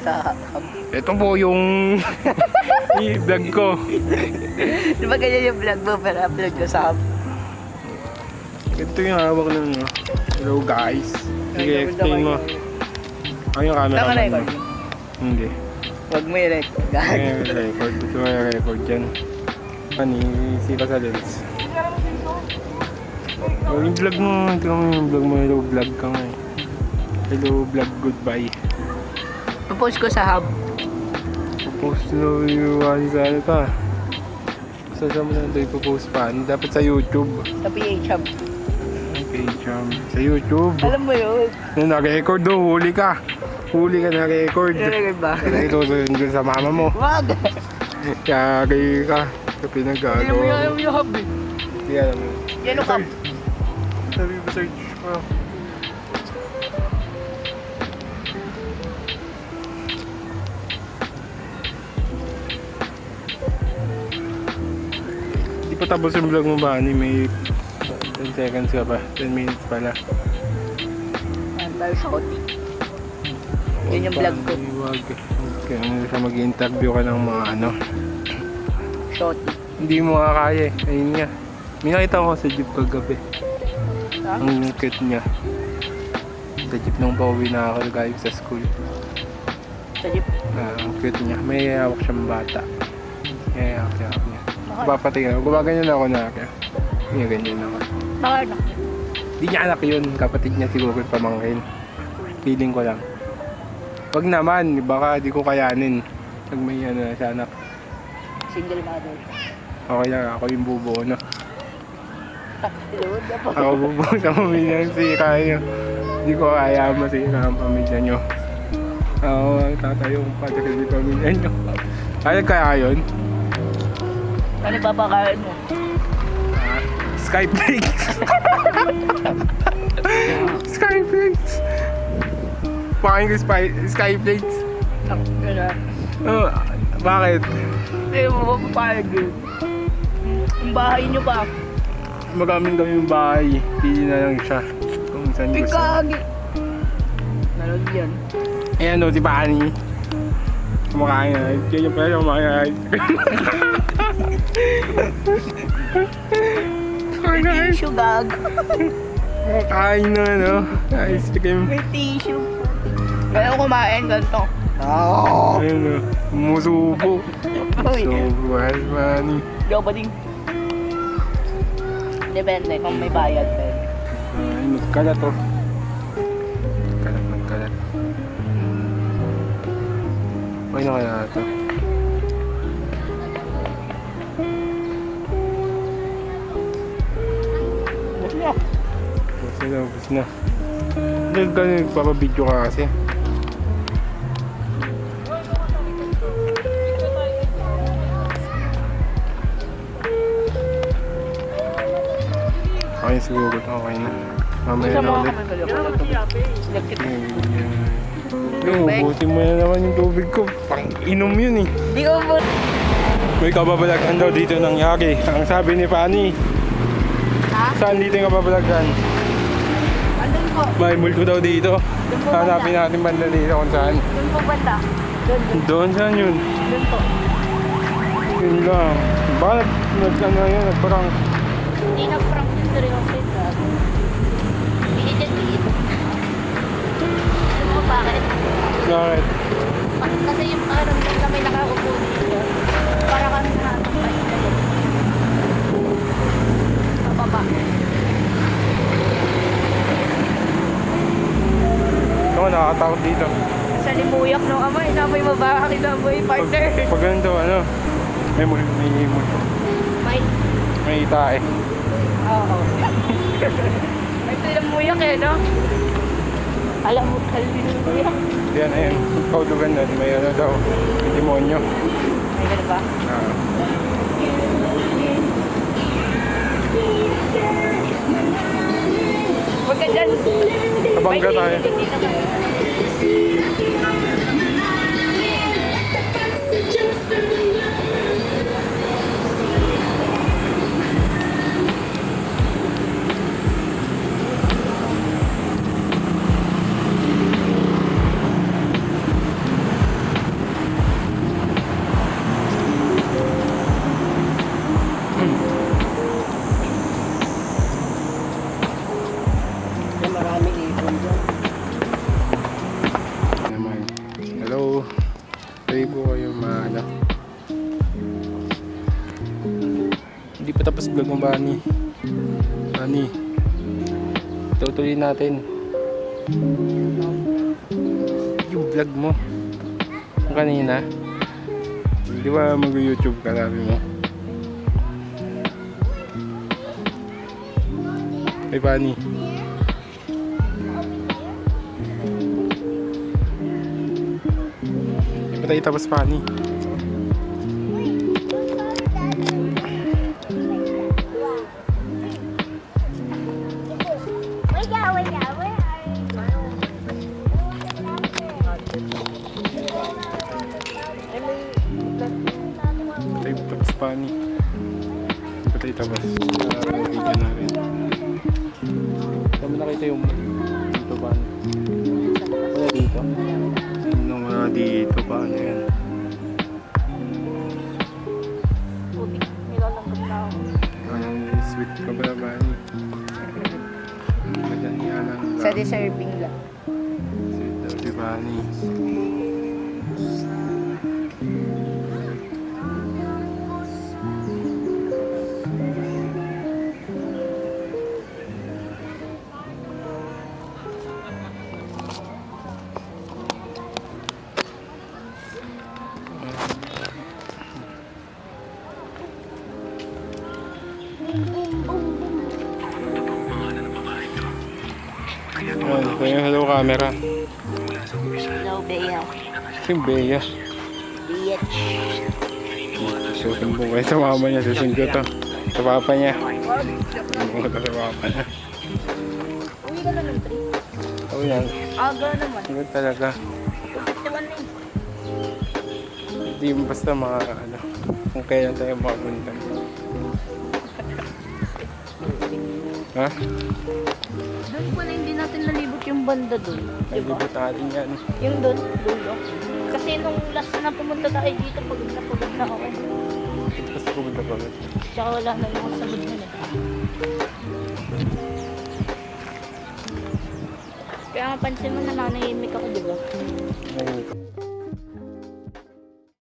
Sa Ito po yung i-vlog ko. di ba ganyan yung vlog mo pero upload ko sa Ito yung hawak ng hello guys. Sige, explain mo. Ano yung camera mo? Naka-record? Hindi. Huwag mo i-record. Record. Ito yung record dyan. Ani, sira sa lens. Yung vlog mo. Ito yung vlog mo. Hello vlog ka nga eh. Hello vlog goodbye. Post ko sa hub. Post na yung sa ano ka. Saan mo na ito ipopost pa? Dapat sa YouTube. Sa PH hub. Page sa YouTube. Alam mo yun? Nag-record do, huli ka. Huli ka na-record. Nag-record ba? Itutuloy dun sa mama mo. Wag! Kagay ka. Sa pinag-ano. Hindi mo alam yung hub eh. Hindi alam mo. Yan yung hub. Sabi ba search mo? Hindi pa tapos yung vlog mo ba? May 10 seconds ka pa. 10 minutes pala. Antal shorty. Yun yung vlog ko. Huwag. Kaya sa mag-interview ka ng mga ano. Shorty. Hindi mo makakaya eh. Ayun nga. May nakita ko sa jeep kagabi. Ha? Ang cute niya. Sa jeep nung pauwi na ako galing sa school. Sa jeep. Ang cute niya. May hawak siyang bata. May hawak niya. Papatingin ako. Gumaganyan ako na ako. Hindi ganyan ako. Nakanak. Hindi niya anak yun. Kapatid niya siguro pamangkin. Feeling ko lang. Wag naman. Baka di ko kayanin. Pag may ano na siya anak. Single mother. Okay lang. Ako yung bubuo no. Iluwad na po. Ako bubuo sa pamilya ng sira nyo. Hindi ko kaya masira ang pamilya nyo. Ako tatayong patikil ng pamilya nyo. Kaya kaya yun? Ano papakain mo? Skyflakes! Skyflakes! Pakain ko Skyflakes. Bakit? Eh, mapapayag yun. Yung bahay nyo pa. Magamit daw yung bahay. Pili na lang siya. Kung saan gusto. Pigagi! Nalagyan. Ayan o, si Pani. Kumakain na. Kaya yung pala kumakain. Tissue gag. Kumakain na ano. Ice cream. May tissue. Kaya kumain ganito. Ayun o. Umusubo. Uy. Subo. Pani. Di ako pa din. Depende kung may bayad pa yun. Ay, magkalat o. Magkalat. Okay na kaya ito. Bus na. Ubus na. Hindi ka nagpapabidyo ka kasi. Okay siguro. Okay na. Mamaya Isa na mo ulit. kami kayo. Electric. Yung ubusin mo na naman yung tubig ko. Pang inom yun eh. Di ko po. May kababalagan daw dito nangyari. Ang sabi ni Fanny. Ha? Saan dito yung kababalagan? Andun po. May multo daw dito. Doon po Hanapin banda. natin banda dito kung saan. Doon po banda. Doon. Doon saan yun? Doon po. Yun lang. Bakit nag-ano yun? Nagparang Hindi na prank yung seryoso ito. Binidyan. Alam mo bakit? bakit? Kasi yung parang na may nakaupo dito. Para kami nakatapay kayo. Pababa. Ako nakakatakot dito. Sa limuyak ng ama, inamoy mabaka, inamoy partner. Pag ganito, ano? May multo. May, May itae. oo. May limuyak eh, no? Alam mo, limuyak. Yan, ayun. Kaulugan doon. May ano daw. May demonyo. May gano'n ba? Huwag ka dyan. Kabangga tayo. Hindi na tayo. subscribe ko kayo maano. Hindi pa tapos vlog mo, Bani. Bani, tutuloy natin yung vlog mo yung kanina. Di ba mag-YouTube ka, sabi mo? Ay, Bani. Di ba tayo tapos, Bani? Tayo tapos, Bani. Di ba tayo tapos? Video na rin. Dami nakita yung dito, Bani. Wala dito. Nung wala dito, paano yan? Putik, nilalanggap na ako. Sweet ka ba, Bani? Madyan lang. Sa deserving lang. Sweet daw si Bani. Ito yung hello camera. Hello, Bea. Ito yung Bea. Bitch. Susumbong kayo sa mama niya. Susumbong ko to. Sa papa niya. Susumbong ko to sa papa niya. Uwi ka na ng 3. Oo yan. Aga naman. Ganun talaga. 51 na eh. Hindi mo basta mga ano. Kung kailan tayo makapunta. Ha? Doon pala hindi natin nalibot yung banda doon. Nalibot natin yan. Yung doon, dulo. Kasi nung last na pumunta tayo dito, pagod na ako. Tapos pumunta pa ulit. Tsaka wala na yung sabod nun eh. Kaya mapansin mo na nanahimik ako, diba? Ayun.